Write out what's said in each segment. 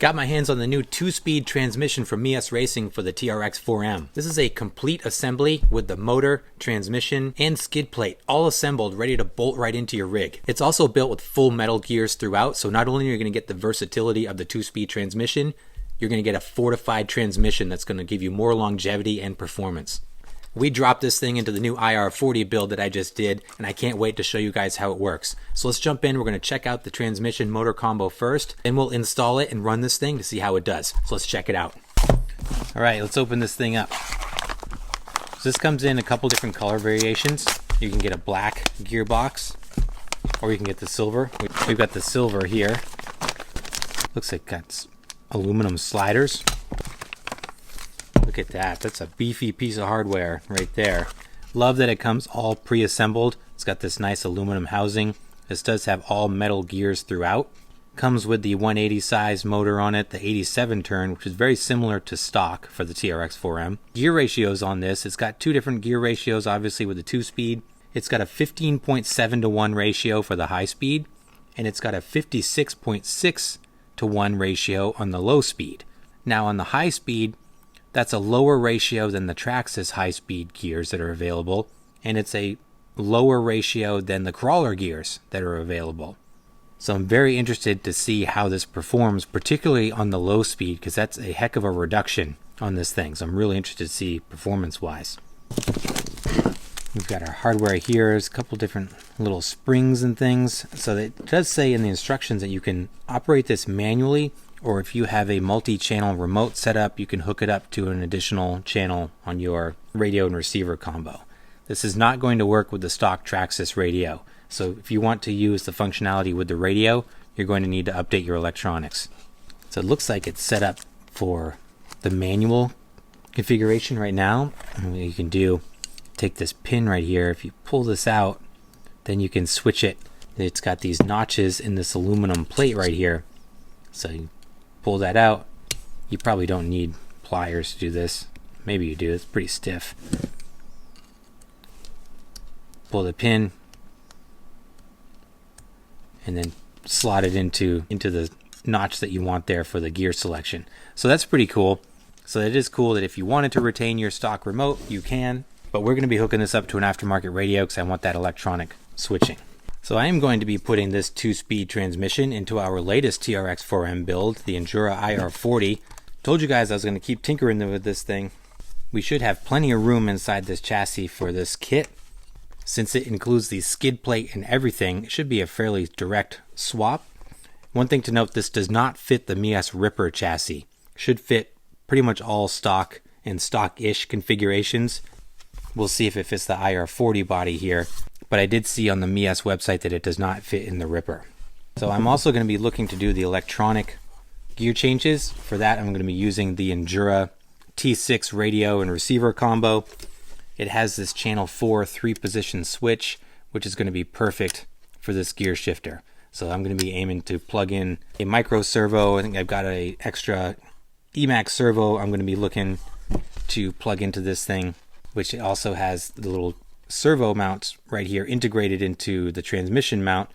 Got my hands on the new 2-speed transmission from Meus Racing for the TRX4M. This is a complete assembly with the motor, transmission, and skid plate all assembled, ready to bolt right into your rig. It's also built with full metal gears throughout, so not only are you going to get the versatility of the 2-speed transmission, you're going to get a fortified transmission that's going to give you more longevity and performance. We dropped this thing into the new IR40 build that I just did, and I can't wait to show you guys how it works. So let's jump in. We're going to check out the transmission motor combo first, then we'll install it and run this thing to see how it does. So let's check it out. All right, let's open this thing up. So this comes in a couple different color variations. You can get a black gearbox, or you can get the silver. We've got the silver here. Looks like it's aluminum sliders. Look at that. That's a beefy piece of hardware right there. Love that it comes all pre-assembled. It's got this nice aluminum housing. This does have all metal gears throughout. Comes with the 180 size motor on it, the 87 turn, which is very similar to stock for the TRX4M. Gear ratios on this, it's got two different gear ratios, obviously with the 2-speed. It's got a 15.7 to 1 ratio for the high speed, and it's got a 56.6 to 1 ratio on the low speed. Now on the high speed, that's a lower ratio than the Traxxas high-speed gears that are available, and it's a lower ratio than the crawler gears that are available. So I'm very interested to see how this performs, particularly on the low speed, because that's a heck of a reduction on this thing. So I'm really interested to see performance-wise. We've got our hardware here. There's a couple different little springs and things. So it does say in the instructions that you can operate this manually, or if you have a multi-channel remote setup, you can hook it up to an additional channel on your radio and receiver combo. This is not going to work with the stock Traxxas radio. So if you want to use the functionality with the radio, you're going to need to update your electronics. So it looks like it's set up for the manual configuration right now. And what you can do, take this pin right here. If you pull this out, then you can switch it. It's got these notches in this aluminum plate right here. So you pull that out. You probably don't need pliers to do this. Maybe you do. It's pretty stiff. Pull the pin and then slot it into the notch that you want there for the gear selection. So that's pretty cool. So it is cool that if you wanted to retain your stock remote, you can. But we're going to be hooking this up to an aftermarket radio because I want that electronic switching. So I am going to be putting this 2-speed transmission into our latest TRX4M build, the Endura IR40. Told you guys I was going to keep tinkering with this thing. We should have plenty of room inside this chassis for this kit. Since it includes the skid plate and everything, it should be a fairly direct swap. One thing to note, this does not fit the Meus Ripper chassis. Should fit pretty much all stock and stock-ish configurations. We'll see if it fits the IR40 body here. But I did see on the Meus website that it does not fit in the Ripper. So I'm also going to be looking to do the electronic gear changes. For that, I'm going to be using the Endura T6 radio and receiver combo. It has this channel 4 3-position switch, which is going to be perfect for this gear shifter. So I'm going to be aiming to plug in a micro servo. I think I've got an extra Emax servo I'm going to be looking to plug into this thing, which also has the little servo mounts right here integrated into the transmission mount.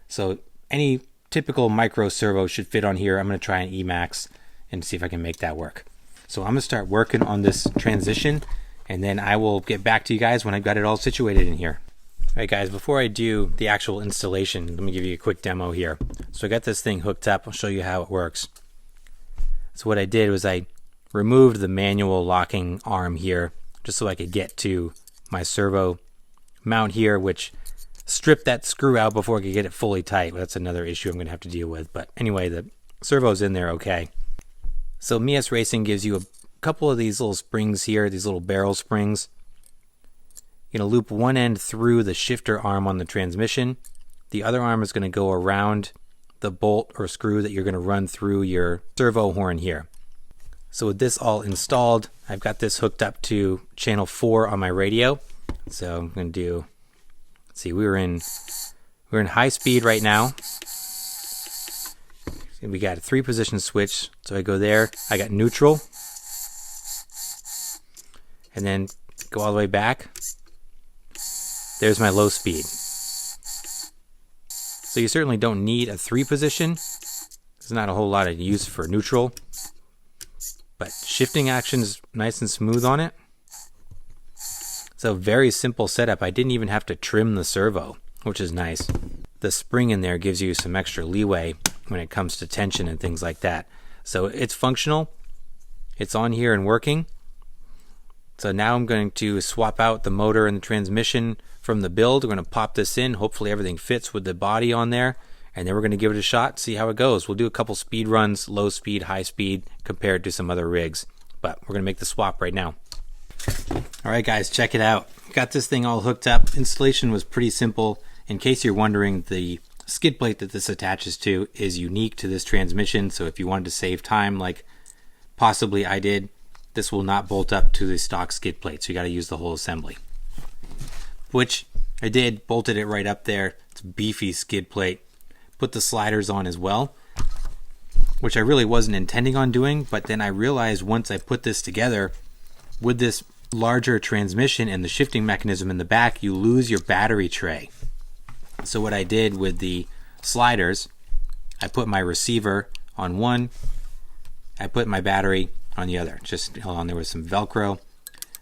So any typical micro servo should fit on here. I'm going to try an Emax and see if I can make that work. So I'm going to start working on this transition, and then I will get back to you guys when I've got it all situated in here. All right guys, before I do the actual installation, let me give you a quick demo here. So I got this thing hooked up. I'll show you how it works. So what I did was I removed the manual locking arm here just so I could get to my servo mount here, which stripped that screw out before I could get it fully tight. That's another issue I'm going to have to deal with. But anyway, the servo's in there okay. So Meus Racing gives you a couple of these little springs here, these little barrel springs. You're going to loop one end through the shifter arm on the transmission. The other arm is going to go around the bolt or screw that you're going to run through your servo horn here. So with this all installed, I've got this hooked up to channel 4 on my radio. So I'm going to do, let's see, we're in high speed right now. And we got a 3-position switch. So I go there, I got neutral. And then go all the way back. There's my low speed. So you certainly don't need a 3-position. This There's not a whole lot of use for neutral, but shifting action is nice and smooth on it. It's a very simple setup. I didn't even have to trim the servo, which is nice. The spring in there gives you some extra leeway when it comes to tension and things like that. So it's functional. It's on here and working. So now I'm going to swap out the motor and the transmission from the build. We're going to pop this in. Hopefully everything fits with the body on there. And then we're going to give it a shot, see how it goes. We'll do a couple speed runs, low speed, high speed, compared to some other rigs. But we're going to make the swap right now. All right, guys, check it out. Got this thing all hooked up. Installation was pretty simple. In case you're wondering, the skid plate that this attaches to is unique to this transmission. So if you wanted to save time, like possibly I did, this will not bolt up to the stock skid plate. So you got to use the whole assembly, which I did. Bolted it right up there. It's a beefy skid plate. Put the sliders on as well, which I really wasn't intending on doing, but then I realized once I put this together with this larger transmission and the shifting mechanism in the back, you lose your battery tray. So what I did with the sliders, I put my receiver on one, I put my battery on the other. Just hold on, there was some Velcro,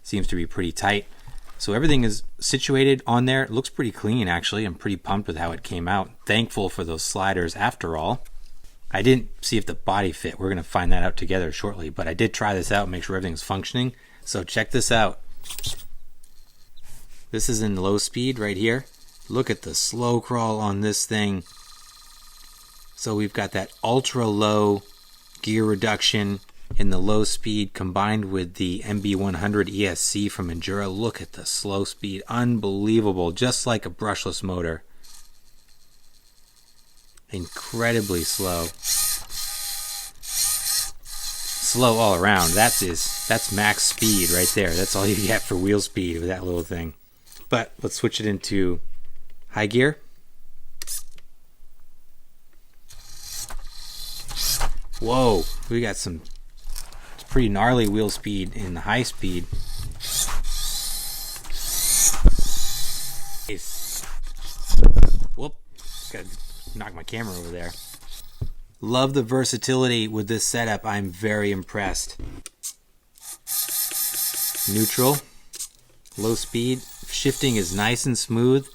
seems to be pretty tight. So everything is situated on there. It looks pretty clean, actually. I'm pretty pumped with how it came out. Thankful for those sliders after all. I didn't see if the body fit. We're going to find that out together shortly. But I did try this out, make sure everything's functioning. So check this out. This is in low speed right here. Look at the slow crawl on this thing. So we've got that ultra low gear reduction in the low speed combined with the MB100 ESC from Enduro. Look at the slow speed. Unbelievable. Just like a brushless motor. Incredibly slow. Slow all around. That's max speed right there. That's all you get for wheel speed with that little thing. But let's switch it into high gear. Whoa, we got some pretty gnarly wheel speed in the high speed. Whoop, gotta knock my camera over there. Love the versatility with this setup. I'm very impressed. Neutral, low speed, shifting is nice and smooth.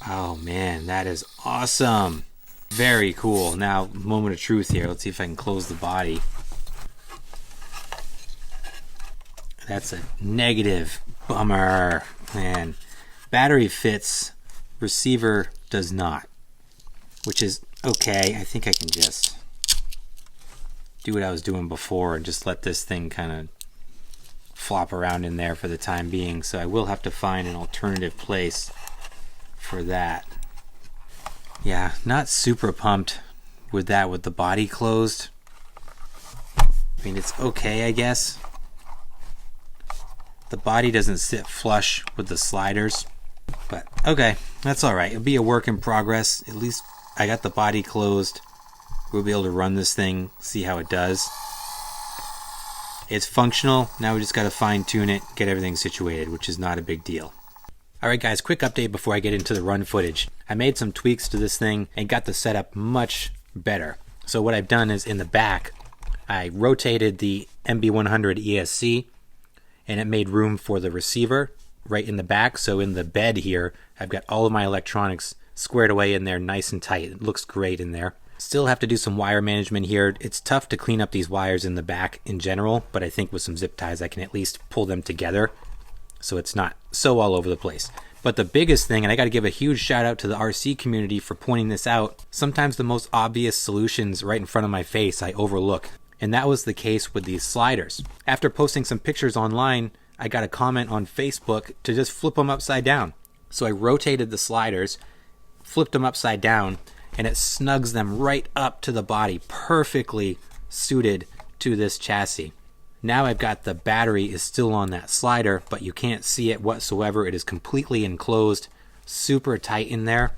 Oh man, that is awesome. Very cool. Now, moment of truth here. Let's see if I can close the body. That's a negative. Bummer. Man. Battery fits. Receiver does not. Which is okay. I think I can just do what I was doing before and just let this thing kind of flop around in there for the time being. So I will have to find an alternative place for that. Yeah, not super pumped with that with the body closed. I mean, it's okay, I guess. The body doesn't sit flush with the sliders, but okay, that's all right. It'll be a work in progress. At least I got the body closed. We'll be able to run this thing, see how it does. It's functional. Now we just got to fine tune it, get everything situated, which is not a big deal. Alright guys, quick update before I get into the run footage. I made some tweaks to this thing and got the setup much better. So what I've done is in the back, I rotated the MB100 ESC and it made room for the receiver right in the back. So in the bed here, I've got all of my electronics squared away in there nice and tight. It looks great in there. Still have to do some wire management here. It's tough to clean up these wires in the back in general, but I think with some zip ties I can at least pull them together so it's not so all over the place. But the biggest thing, and I got to give a huge shout out to the RC community for pointing this out, sometimes the most obvious solutions right in front of my face I overlook. And that was the case with these sliders. After posting some pictures online, I got a comment on Facebook to just flip them upside down. So I rotated the sliders, flipped them upside down, and it snugs them right up to the body, perfectly suited to this chassis. Now I've got the battery is still on that slider, but you can't see it whatsoever. It is completely enclosed, super tight in there.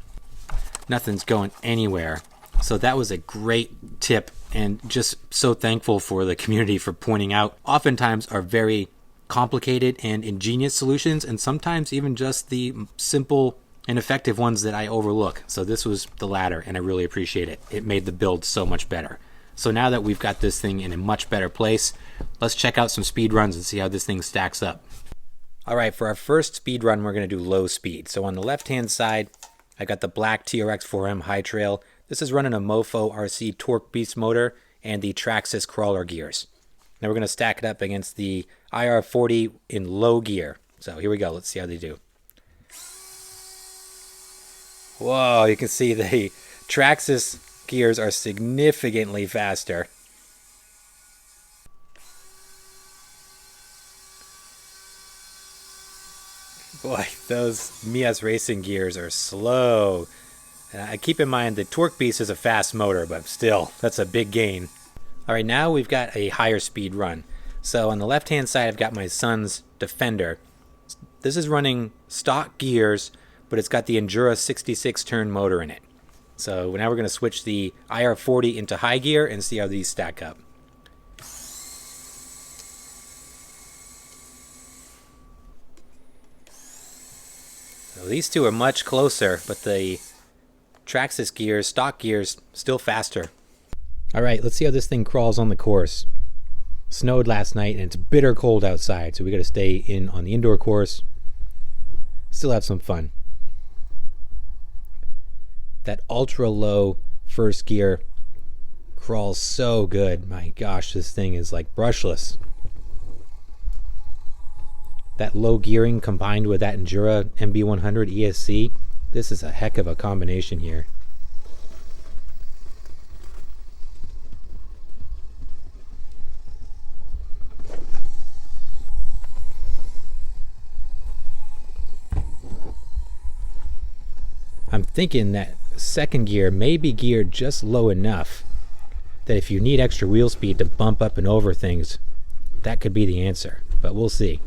Nothing's going anywhere. So that was a great tip, and just so thankful for the community for pointing out oftentimes are very complicated and ingenious solutions, and sometimes even just the simple and effective ones that I overlook. So this was the latter, and I really appreciate it. It made the build so much better. So now that we've got this thing in a much better place, let's check out some speed runs and see how this thing stacks up. All right, for our first speed run, we're going to do low speed. So on the left-hand side, I got the black TRX4M High Trail. This is running a Mofo RC Torque Beast motor and the Traxxas crawler gears. Now we're going to stack it up against the IR40 in low gear. So here we go. Let's see how they do. Whoa, you can see the Traxxas gears are significantly faster. Boy, those Meus Racing gears are slow. Keep in mind the Torque Beast is a fast motor, but still, that's a big gain. All right, now we've got a higher speed run. So on the left-hand side, I've got my son's Defender. This is running stock gears, but it's got the Endura 66 turn motor in it. So now we're going to switch the IR40 into high gear and see how these stack up. So these two are much closer, but the Traxxas gears, stock gears, still faster. All right, let's see how this thing crawls on the course. Snowed last night and it's bitter cold outside, so we got to stay in on the indoor course. Still have some fun. That ultra low first gear crawls so good. My gosh, this thing is like brushless. That low gearing combined with that Endura MB100 ESC, this is a heck of a combination here. I'm thinking that second gear may be geared just low enough that if you need extra wheel speed to bump up and over things, that could be the answer, but we'll see.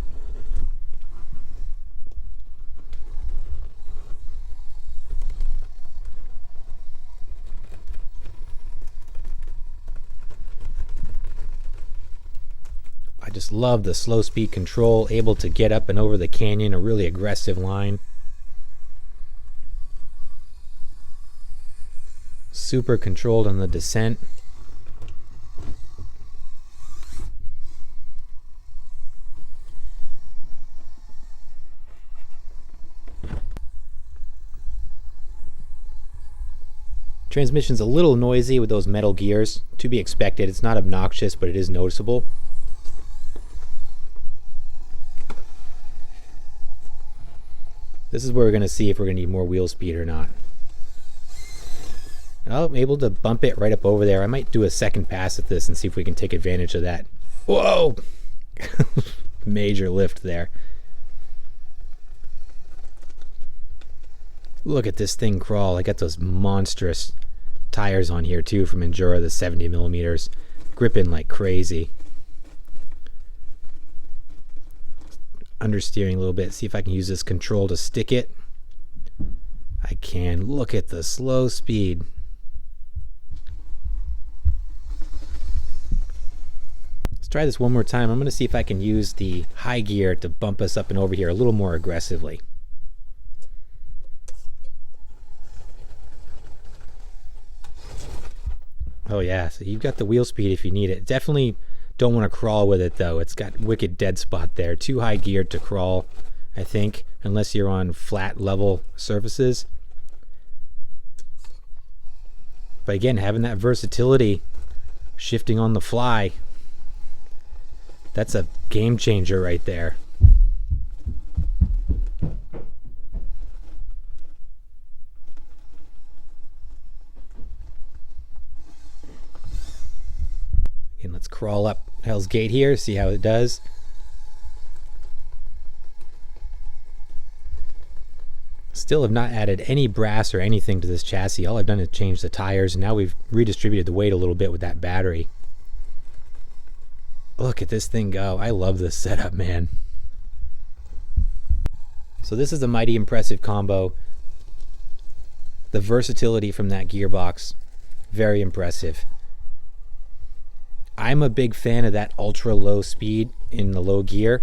I just love the slow speed control, able to get up and over the canyon, a really aggressive line. Super controlled on the descent. Transmission's a little noisy with those metal gears. To be expected. It's not obnoxious, but it is noticeable. This is where we're going to see if we're going to need more wheel speed or not. I'm able to bump it right up over there. I might do a second pass at this and see if we can take advantage of that. Whoa! Major lift there. Look at this thing crawl. I got those monstrous tires on here too from Endura, the 70 millimeters. Gripping like crazy. Understeering a little bit. See if I can use this control to stick it. I can. Look at the slow speed. Let's try this one more time. I'm going to see if I can use the high gear to bump us up and over here a little more aggressively. Oh yeah, so you've got the wheel speed if you need it. Definitely don't want to crawl with it though. It's got wicked dead spot there. Too high geared to crawl, I think, unless you're on flat level surfaces. But again, having that versatility, shifting on the fly, that's a game changer right there. And let's crawl up Hell's Gate here, see how it does. Still have not added any brass or anything to this chassis. All I've done is change the tires, and now we've redistributed the weight a little bit with that battery. Look at this thing go. I love this setup, man. So this is a mighty impressive combo. The versatility from that gearbox, very impressive. I'm a big fan of that ultra low speed in the low gear.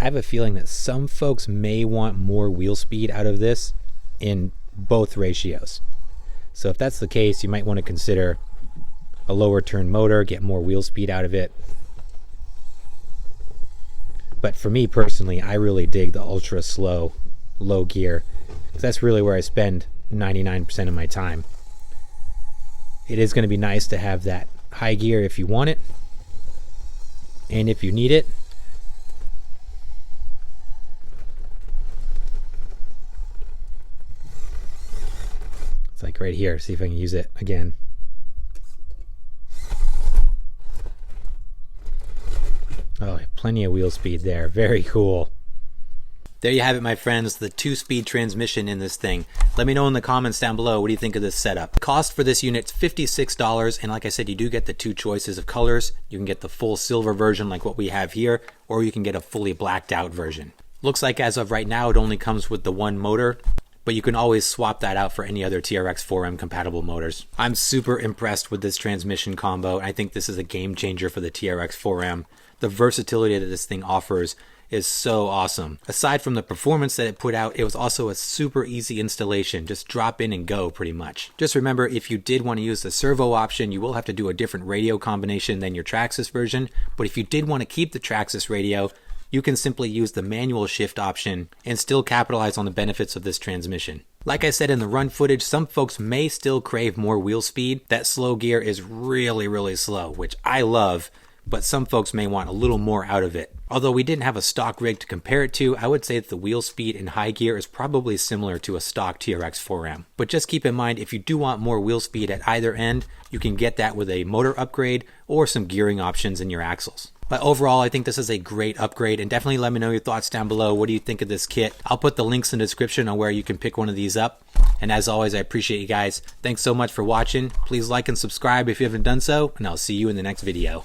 I have a feeling that some folks may want more wheel speed out of this in both ratios. So if that's the case, you might want to consider a lower turn motor, get more wheel speed out of it. But for me personally, I really dig the ultra slow low gear, because that's really where I spend 99% of my time. It is going to be nice to have that high gear if you want it and if you need it. It's like right here. See if I can use it again. Oh, plenty of wheel speed there. Very cool. There you have it, my friends, the 2-speed transmission in this thing. Let me know in the comments down below, what do you think of this setup? The cost for this unit's $56, and like I said, you do get the 2 choices of colors. You can get the full silver version like what we have here, or you can get a fully blacked out version. Looks like as of right now, it only comes with the 1 motor, but you can always swap that out for any other TRX4M compatible motors. I'm super impressed with this transmission combo. I think this is a game changer for the TRX4M. The versatility that this thing offers is so awesome. Aside from the performance that it put out, it was also a super easy installation. Just drop in and go pretty much. Just remember, if you did want to use the servo option, you will have to do a different radio combination than your Traxxas version. But if you did want to keep the Traxxas radio, you can simply use the manual shift option and still capitalize on the benefits of this transmission. Like I said in the run footage, some folks may still crave more wheel speed. That slow gear is really slow, which I love, but some folks may want a little more out of it. Although we didn't have a stock rig to compare it to, I would say that the wheel speed in high gear is probably similar to a stock TRX4M. But just keep in mind, if you do want more wheel speed at either end, you can get that with a motor upgrade or some gearing options in your axles. But overall, I think this is a great upgrade, and definitely let me know your thoughts down below. What do you think of this kit? I'll put the links in the description on where you can pick one of these up. And as always, I appreciate you guys. Thanks so much for watching. Please like and subscribe if you haven't done so, and I'll see you in the next video.